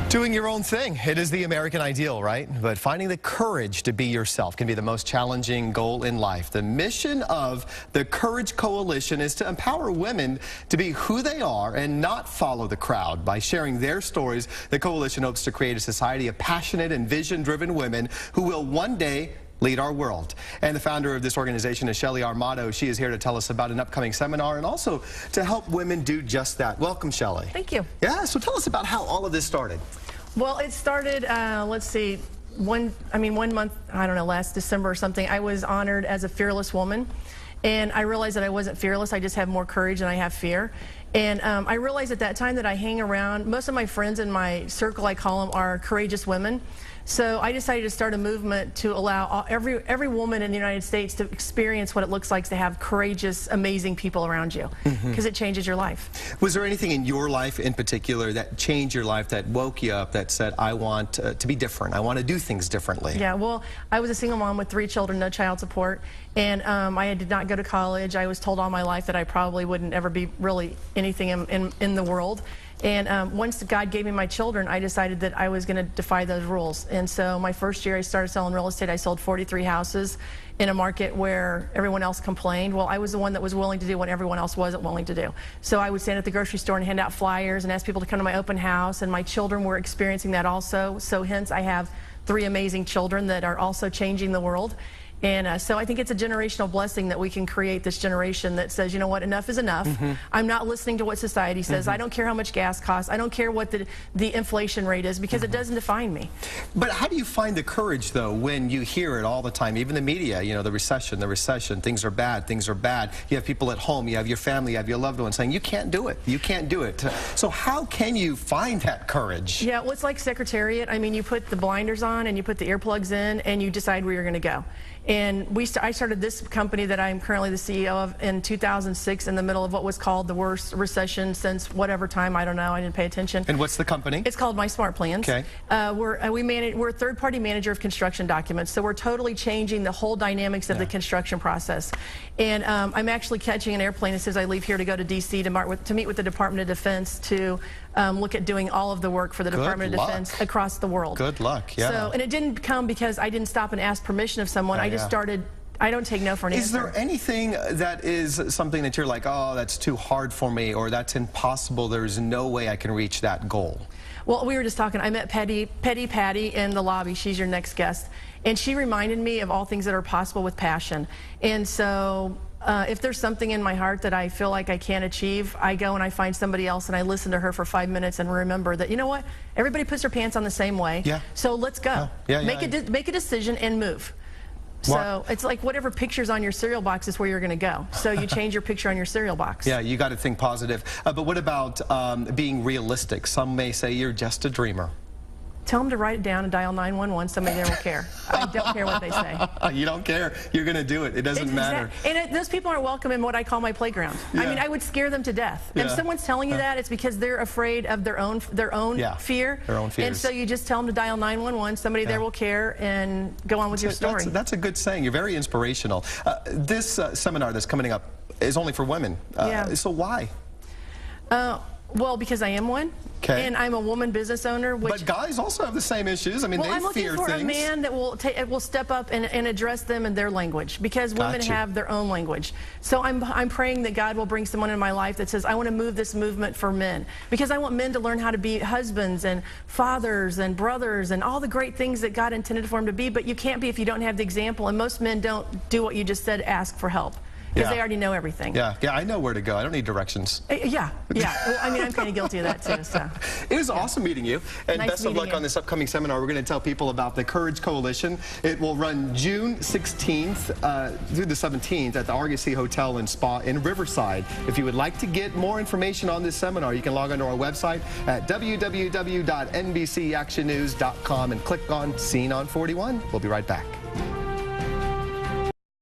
Doing your own thing. It is the American ideal, right? But finding the courage to be yourself can be the most challenging goal in life. The mission of the Courage Coalition is to empower women to be who they are and not follow the crowd. By sharing their stories, the coalition hopes to create a society of passionate and vision-driven women who will one day lead our world. And the founder of this organization is Shelly Armato. She is here to tell us about an upcoming seminar and also to help women do just that. Welcome, Shelly. Thank you. Yeah, so tell us about how all of this started. Well, it started, let's see, one month, I don't know, last December or something, I was honored as a fearless woman. And I realized that I wasn't fearless, I just have more courage than I have fear. And I realized at that time that I hang around, most of my friends in my circle, I call them, are courageous women. So I decided to start a movement to allow every woman in the United States to experience what it looks like to have courageous, amazing people around you, because it changes your life. Was there anything in your life in particular that changed your life, that woke you up, that said, I want to be different, I want to do things differently? Yeah, well, I was a single mom with 3 children, no child support, and I did not go to college. I was told all my life that I probably wouldn't ever be really anything in the world. And once God gave me my children, I decided that I was going to defy those rules. And so my first year I started selling real estate. I sold 43 houses in a market where everyone else complained. Well, I was the one that was willing to do what everyone else wasn't willing to do. So I would stand at the grocery store and hand out flyers and ask people to come to my open house, and my children were experiencing that also. So hence I have 3 amazing children that are also changing the world. And so I think it's a generational blessing that we can create this generation that says, you know what, enough is enough. I'm not listening to what society says. I don't care how much gas costs. I don't care what the inflation rate is, because it doesn't define me. But how do you find the courage, though, when you hear it all the time, even the media, you know, the recession, things are bad, things are bad. You have people at home, you have your family, you have your loved ones saying, you can't do it, you can't do it. So how can you find that courage? Yeah, well, it's like Secretariat. I mean, you put the blinders on and you put the earplugs in and you decide where you're going to go. And I started this company that I'm currently the CEO of in 2006 in the middle of what was called the worst recession since whatever time, I don't know, I didn't pay attention. And what's the company? It's called My Smart Plans. Okay. We're a third-party manager of construction documents, so we're totally changing the whole dynamics of the construction process. And I'm actually catching an airplane as soon as I leave here to go to D.C. to meet with the Department of Defense to look at doing all of the work for the Department of Defense across the world. Good luck, yeah. So, and it didn't come because I didn't stop and ask permission of someone. I just started. I don't take no for an answer. Is there anything that is something that you're like, oh, that's too hard for me, or that's impossible, there's no way I can reach that goal? Well, we were just talking. I met Petty Patty in the lobby. She's your next guest. And she reminded me of all things that are possible with passion. And so if there's something in my heart that I feel like I can't achieve, I go and I find somebody else and I listen to her for 5 minutes and remember that, you know what, everybody puts their pants on the same way. Yeah. So let's go. Make a decision and move. So it's like whatever picture's on your cereal box is where you're going to go. So you change your picture on your cereal box. Yeah, you got to think positive. But what about being realistic? Some may say you're just a dreamer. Tell them to write it down and dial 911. Somebody there will care. I don't care what they say. You don't care. You're going to do it. It doesn't matter. And those people aren't welcome in what I call my playground. I mean, I would scare them to death. If someone's telling you that, it's because they're afraid of their own fear. Their own fears. And so you just tell them to dial 911. Somebody there will care and go on with your story. That's a good saying. You're very inspirational. This seminar that's coming up is only for women. So why? Well, because I am one, and I'm a woman business owner. But guys also have the same issues. I mean, they fear things. I'm looking for a man that will step up and address them in their language, because women have their own language. So I'm praying that God will bring someone in my life that says, I want to move this movement for men, because I want men to learn how to be husbands and fathers and brothers and all the great things that God intended for them to be. But you can't be if you don't have the example. And most men don't do what you just said, ask for help. Because they already know everything. Yeah, I know where to go. I don't need directions. Yeah. Well, I mean, I'm kind of guilty of that, too. So. It was awesome meeting you. And nice best of luck on this upcoming seminar. We're going to tell people about the Courage Coalition. It will run June 16th through the 17th at the Argosy Hotel and Spa in Riverside. If you would like to get more information on this seminar, you can log on to our website at www.nbcactionnews.com and click on Scene on 41. We'll be right back.